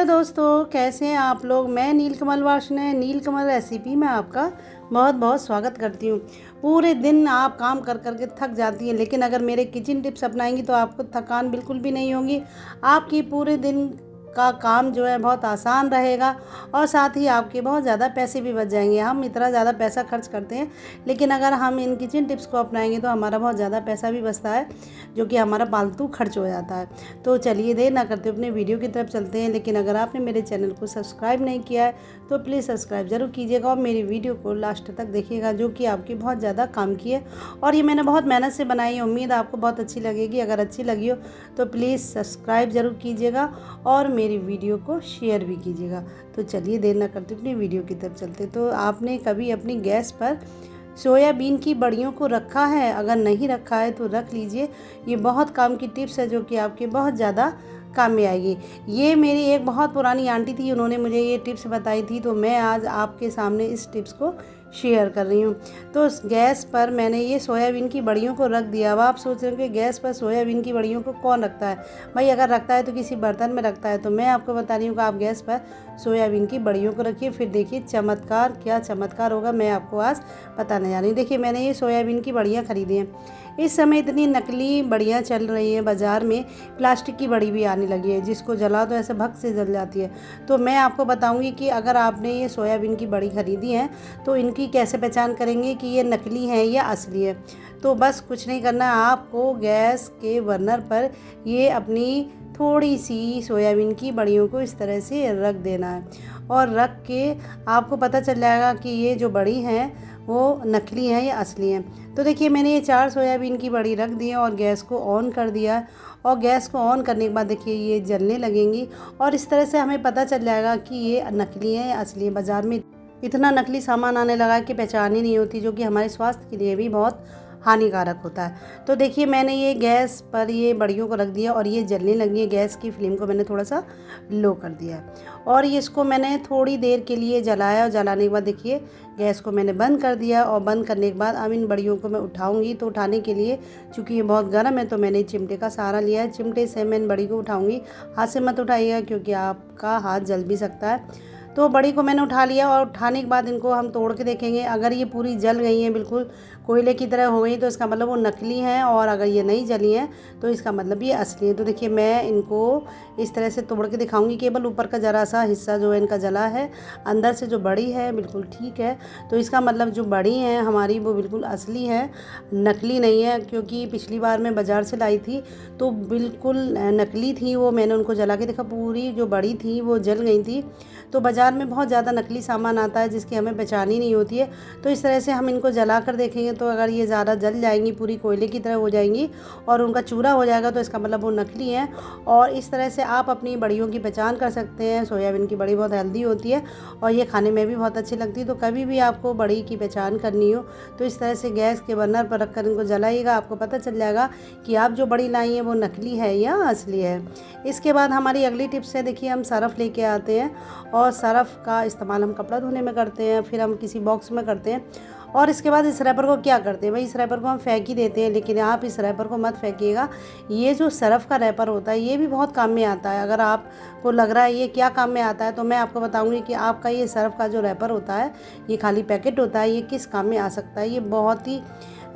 Hello दोस्तों, कैसे हैं आप लोग। मैं नीलकमल वार्ष्णेय नीलकमल रेसिपी में आपका बहुत बहुत स्वागत करती हूँ। पूरे दिन आप काम कर कर के थक जाती हैं, लेकिन अगर मेरे किचन टिप्स अपनाएंगी तो आपको थकान बिल्कुल भी नहीं होगी। आपकी पूरे दिन का काम जो है बहुत आसान रहेगा और साथ ही आपके बहुत ज़्यादा पैसे भी बच जाएंगे। हम इतना ज़्यादा पैसा खर्च करते हैं, लेकिन अगर हम इन किचन टिप्स को अपनाएंगे तो हमारा बहुत ज़्यादा पैसा भी बचता है, जो कि हमारा फालतू खर्च हो जाता है। तो चलिए देर ना करते अपने वीडियो की तरफ चलते हैं। लेकिन अगर आपने मेरे चैनल को सब्सक्राइब नहीं किया है तो प्लीज़ सब्सक्राइब ज़रूर कीजिएगा और मेरी वीडियो को लास्ट तक देखिएगा, जो कि आपकी बहुत ज़्यादा काम की है और ये मैंने बहुत मेहनत से बनाई है। उम्मीद आपको बहुत अच्छी लगेगी। अगर अच्छी लगी हो तो प्लीज़ सब्सक्राइब ज़रूर कीजिएगा और मेरी वीडियो को शेयर भी कीजिएगा। तो चलिए देर ना करते अपनी वीडियो की तरफ चलते। तो आपने कभी अपनी गैस पर सोयाबीन की बड़ियों को रखा है? अगर नहीं रखा है तो रख लीजिए। ये बहुत काम की टिप्स है, जो कि आपके बहुत ज़्यादा काम में आएगी। ये मेरी एक बहुत पुरानी आंटी थी, उन्होंने मुझे ये टिप्स बताई थी, तो मैं आज आपके सामने इस टिप्स को शेयर कर रही हूँ। तो गैस पर मैंने ये सोयाबीन की बड़ियों को रख दिया। अब आप सोच रहे हो कि गैस पर सोयाबीन की बड़ियों को कौन रखता है। भाई अगर रखता है तो किसी बर्तन में रखता है। तो मैं आपको बता रही हूँ कि आप गैस पर सोयाबीन की बड़ियों को रखिए, फिर देखिए चमत्कार, क्या चमत्कार होगा मैं आपको आज बताने जा रही हूँ। देखिए मैंने ये सोयाबीन की बड़ियाँ खरीदी हैं। इस समय इतनी नकली बड़ियाँ चल रही हैं बाज़ार में, प्लास्टिक की बड़ी भी आने लगी है, जिसको जलाओ तो ऐसे भक से जल जाती है। तो मैं आपको बताऊंगी कि अगर आपने ये सोयाबीन की बड़ी खरीदी है तो इनकी कैसे पहचान करेंगे कि ये नकली है या असली है। तो बस कुछ नहीं करना है, आपको गैस के बर्नर पर ये अपनी थोड़ी सी सोयाबीन की बड़ियों को इस तरह से रख देना है और रख के आपको पता चल जाएगा कि ये जो बड़ी हैं वो नकली हैं या असली हैं। तो देखिए मैंने ये 4 सोयाबीन की बड़ी रख दी है और गैस को ऑन कर दिया। और गैस को ऑन करने के बाद देखिए ये जलने लगेंगी और इस तरह से हमें पता चल जाएगा कि ये नकली है या असली है। बाज़ार में इतना नकली सामान आने लगा है कि पहचान ही नहीं होती, जो कि हमारे स्वास्थ्य के लिए भी बहुत हानिकारक होता है। तो देखिए मैंने ये गैस पर ये बड़ियों को रख दिया और ये जलने लगी है। गैस की फ्लेम को मैंने थोड़ा सा लो कर दिया है और ये इसको मैंने थोड़ी देर के लिए जलाया और जलाने के बाद देखिए गैस को मैंने बंद कर दिया। और बंद करने के बाद अब इन बड़ियों को मैं उठाऊंगी। तो उठाने के लिए चूँकि ये बहुत गर्म है तो मैंने चिमटे का सहारा लिया है। चिमटे से मैं इन बड़ी को उठाऊंगी। हाथ से मत उठाइएगा क्योंकि आपका हाथ जल भी सकता है। तो बड़ी को मैंने उठा लिया और उठाने के बाद इनको हम तोड़ के देखेंगे। अगर ये पूरी जल गई हैं, बिल्कुल कोयले की तरह हो गई, तो इसका मतलब वो नकली हैं। और अगर ये नहीं जली हैं तो इसका मतलब ये असली है। तो देखिए मैं इनको इस तरह से तोड़ के दिखाऊंगी। केवल ऊपर का ज़रा सा हिस्सा जो है इनका जला है, अंदर से जो बड़ी है बिल्कुल ठीक है। तो इसका मतलब जो बड़ी हैं हमारी वो बिल्कुल असली है, नकली नहीं है। क्योंकि पिछली बार मैं बाज़ार से लाई थी तो बिल्कुल नकली थी वो। मैंने उनको जला के देखा, पूरी जो बड़ी थी वो जल गई थी। तो बाज़ार में बहुत ज़्यादा नकली सामान आता है जिसकी हमें पहचान ही नहीं होती है। तो इस तरह से हम इनको जला कर देखेंगे तो अगर ये ज़्यादा जल जाएंगी, पूरी कोयले की तरह हो जाएंगी और उनका चूरा हो जाएगा, तो इसका मतलब वो नकली है। और इस तरह से आप अपनी बड़ियों की पहचान कर सकते हैं। सोयाबीन की बड़ी बहुत हेल्दी होती है और ये खाने में भी बहुत अच्छी लगती है। तो कभी भी आपको बड़ी की पहचान करनी हो तो इस तरह से गैस के बर्नर पर रख कर इनको जलाइएगा। आपको पता चल जाएगा कि आप जो बड़ी लाई हैं वो नकली है या असली है। इसके बाद हमारी अगली टिप्स है, देखिए हम सरफ़ लेके आते हैं और सरफ़ का इस्तेमाल हम कपड़ा धोने में करते हैं, फिर हम किसी बॉक्स में करते हैं। और इसके बाद इस रैपर को क्या करते हैं, भाई इस रैपर को हम फेंक ही देते हैं। लेकिन आप इस रैपर को मत फेंकिएगा। ये जो सरफ़ का रैपर होता है ये भी बहुत काम में आता है। अगर आपको लग रहा है ये क्या काम में आता है तो मैं आपको बताऊंगी कि आपका ये सरफ़ का जो रैपर होता है, ये खाली पैकेट होता है, ये किस काम में आ सकता है। ये बहुत ही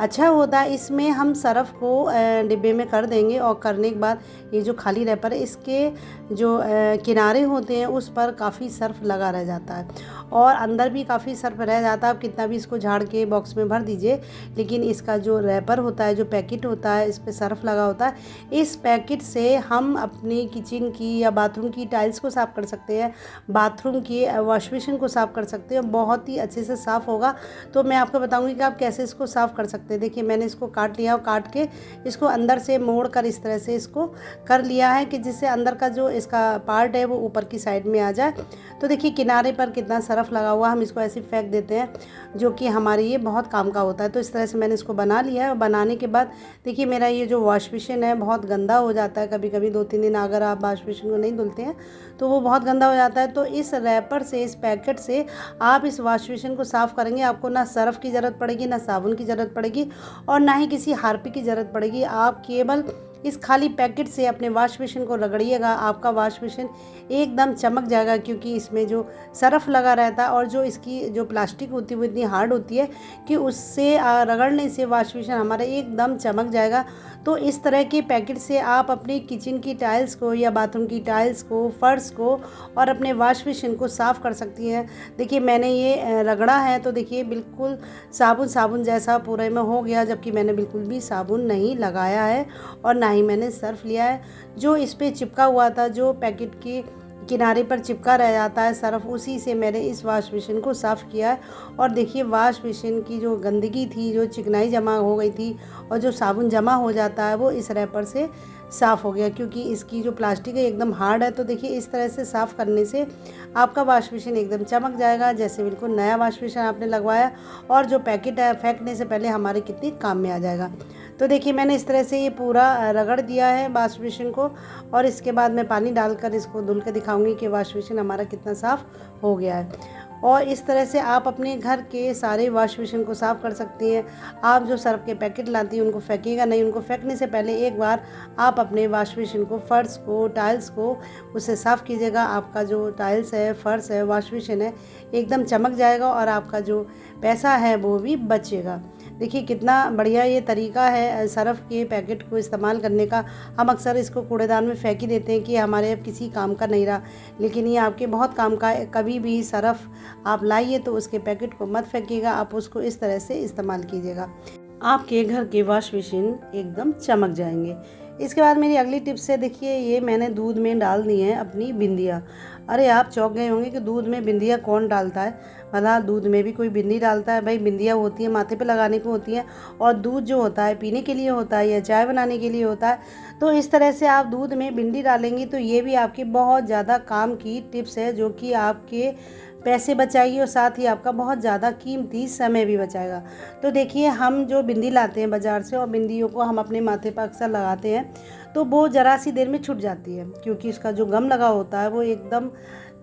अच्छा होता है। इसमें हम सरफ़ को डिब्बे में कर देंगे और करने के बाद ये जो खाली रैपर है इसके जो किनारे होते हैं उस पर काफ़ी सर्फ लगा रह जाता है और अंदर भी काफ़ी सर्फ रह जाता है। आप कितना भी इसको झाड़ के बॉक्स में भर दीजिए, लेकिन इसका जो रैपर होता है, जो पैकेट होता है, इस पर सर्फ लगा होता है। इस पैकेट से हम अपनी किचन की या बाथरूम की टाइल्स को साफ़ कर सकते हैं, बाथरूम की वॉश बेसिन को साफ़ कर सकते हैं, बहुत ही अच्छे से साफ़ होगा। तो मैं आपको बताऊँगी कि आप कैसे इसको साफ़ कर सकते हैं। देखिए मैंने इसको काट लिया और काट के इसको अंदर से मोड़ कर इस तरह से इसको कर लिया है कि जिससे अंदर का जो इसका पार्ट है वो ऊपर की साइड में आ जाए। तो देखिए किनारे पर कितना सरफ लगा हुआ, हम इसको ऐसे फेंक देते हैं, जो कि हमारे ये बहुत काम का होता है। तो इस तरह से मैंने इसको बना लिया है और बनाने के बाद देखिए मेरा ये जो वॉश बेसिन है बहुत गंदा हो जाता है। कभी कभी 2-3 दिन अगर आप वॉश बेसिन को नहीं धुलते हैं तो वो बहुत गंदा हो जाता है। तो इस रैपर से, इस पैकेट से आप इस वॉश बेसिन को साफ़ करेंगे, आपको ना सरफ़ की ज़रूरत पड़ेगी, ना साबुन की ज़रूरत पड़ेगी और ना ही किसी हार्पिक की ज़रूरत पड़ेगी। आप केवल इस खाली पैकेट से अपने वॉश बेसिन को रगड़िएगा, आपका वॉश बेसिन एकदम चमक जाएगा, क्योंकि इसमें जो सरफ लगा रहता है और जो इसकी जो प्लास्टिक होती है वो इतनी हार्ड होती है कि उससे रगड़ने से वॉश बेसिन हमारा एकदम चमक जाएगा। तो इस तरह के पैकेट से आप अपनी किचन की टाइल्स को या बाथरूम की टाइल्स को, फर्श को और अपने वॉश बेसिन को साफ़ कर सकती हैं। देखिए मैंने ये रगड़ा है तो देखिए बिल्कुल साबुन साबुन जैसा पूरे में हो गया, जबकि मैंने बिल्कुल भी साबुन नहीं लगाया है और ना ही मैंने सर्फ लिया है। जो इस पे चिपका हुआ था, जो पैकेट के किनारे पर चिपका रह जाता है सरफ, उसी से मैंने इस वॉश बेसिन को साफ़ किया है। और देखिए वॉश बेसिन की जो गंदगी थी, जो चिकनाई जमा हो गई थी और जो साबुन जमा हो जाता है वो इस रैपर से साफ़ हो गया, क्योंकि इसकी जो प्लास्टिक है एकदम हार्ड है। तो देखिए इस तरह से साफ़ करने से आपका वॉश बेसिन एकदम चमक जाएगा, जैसे बिल्कुल नया वॉश बेसिन आपने लगवाया, और जो पैकेट है फेंकने से पहले हमारे कितने काम में आ जाएगा। तो देखिए मैंने इस तरह से ये पूरा रगड़ दिया है वॉश बेसिन को, और इसके बाद मैं पानी डालकर इसको धुल के दिखाऊंगी कि वॉश बेसिन हमारा कितना साफ़ हो गया है। और इस तरह से आप अपने घर के सारे वॉश बेसिन को साफ़ कर सकती हैं। आप जो सर्फ के पैकेट लाती हैं उनको फेंकिएगा नहीं, उनको फेंकने से पहले एक बार आप अपने वॉश बेसिन को, फर्श को, टाइल्स को उससे साफ़ कीजिएगा। आपका जो टाइल्स है, फर्श है, वॉश बेसिन है एकदम चमक जाएगा और आपका जो पैसा है वो भी बचेगा। देखिए कितना बढ़िया ये तरीका है सरफ़ के पैकेट को इस्तेमाल करने का। हम अक्सर इसको कूड़ेदान में फेंक ही देते हैं कि हमारे अब किसी काम का नहीं रहा, लेकिन ये आपके बहुत काम का है। कभी भी सरफ़ आप लाइए तो उसके पैकेट को मत फेंकिएगा, आप उसको इस तरह से इस्तेमाल कीजिएगा, आपके घर के वॉश बेसिन एकदम चमक जाएंगे। इसके बाद मेरी अगली टिप्स है, देखिए ये मैंने दूध में डाल दी है अपनी बिंदियाँ। अरे आप चौंक गए होंगे कि दूध में बिंदियाँ कौन डालता है, मतलब दूध में भी कोई बिंदी डालता है? भाई बिंदियाँ होती हैं माथे पे लगाने को होती हैं, और दूध जो होता है पीने के लिए होता है या चाय बनाने के लिए होता है। तो इस तरह से आप दूध में बिंदी डालेंगी तो ये भी आपकी बहुत ज़्यादा काम की टिप्स है, जो कि आपके पैसे बचाएगी और साथ ही आपका बहुत ज़्यादा कीमती समय भी बचाएगा। तो देखिए हम जो बिंदी लाते हैं बाज़ार से और बिंदियों को हम अपने माथे पर अक्सर लगाते हैं, तो वो ज़रा सी देर में छूट जाती है, क्योंकि इसका जो गम लगा होता है वो एकदम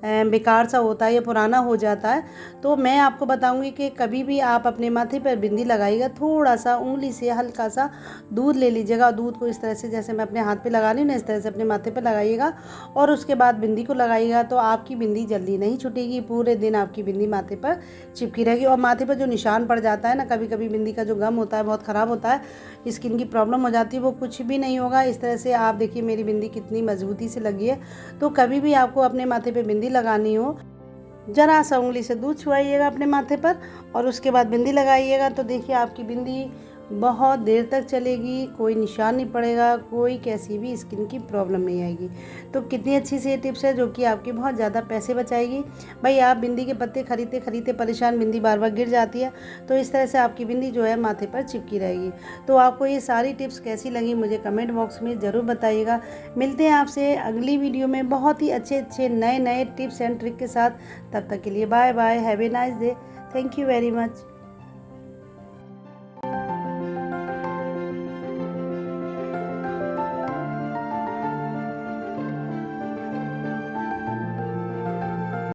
बेकार सा होता है या पुराना हो जाता है। तो मैं आपको बताऊंगी कि कभी भी आप अपने माथे पर बिंदी लगाइएगा, थोड़ा सा उंगली से हल्का सा दूध ले लीजिएगा। दूध को इस तरह से, जैसे मैं अपने हाथ पे लगा रही हूँ ना, इस तरह से अपने माथे पे लगाइएगा और उसके बाद बिंदी को लगाइएगा। तो आपकी बिंदी जल्दी नहीं छूटेगी, पूरे दिन आपकी बिंदी माथे पर चिपकी रहेगी। और माथे पर जो निशान पड़ जाता है ना, कभी कभी बिंदी का जो गम होता है बहुत ख़राब होता है, स्किन की प्रॉब्लम हो जाती है, वो कुछ भी नहीं होगा। इस तरह से आप देखिए मेरी बिंदी कितनी मजबूती से लगी है। तो कभी भी आपको अपने माथे पे बिंदी लगानी हो, जरा सा उंगली से दूध छुआइएगा अपने माथे पर और उसके बाद बिंदी लगाइएगा। तो देखिए आपकी बिंदी बहुत देर तक चलेगी, कोई निशान नहीं पड़ेगा, कोई कैसी भी स्किन की प्रॉब्लम नहीं आएगी। तो कितनी अच्छी सी ये टिप्स है जो कि आपके बहुत ज़्यादा पैसे बचाएगी। भाई आप बिंदी के पत्ते खरीदते खरीदते परेशान, बिंदी बार बार गिर जाती है, तो इस तरह से आपकी बिंदी जो है माथे पर चिपकी रहेगी। तो आपको ये सारी टिप्स कैसी लगी मुझे कमेंट बॉक्स में ज़रूर बताइएगा। मिलते हैं आपसे अगली वीडियो में बहुत ही अच्छे अच्छे नए नए टिप्स एंड ट्रिक के साथ। तब तक के लिए bye bye, have a nice day, thank you very much.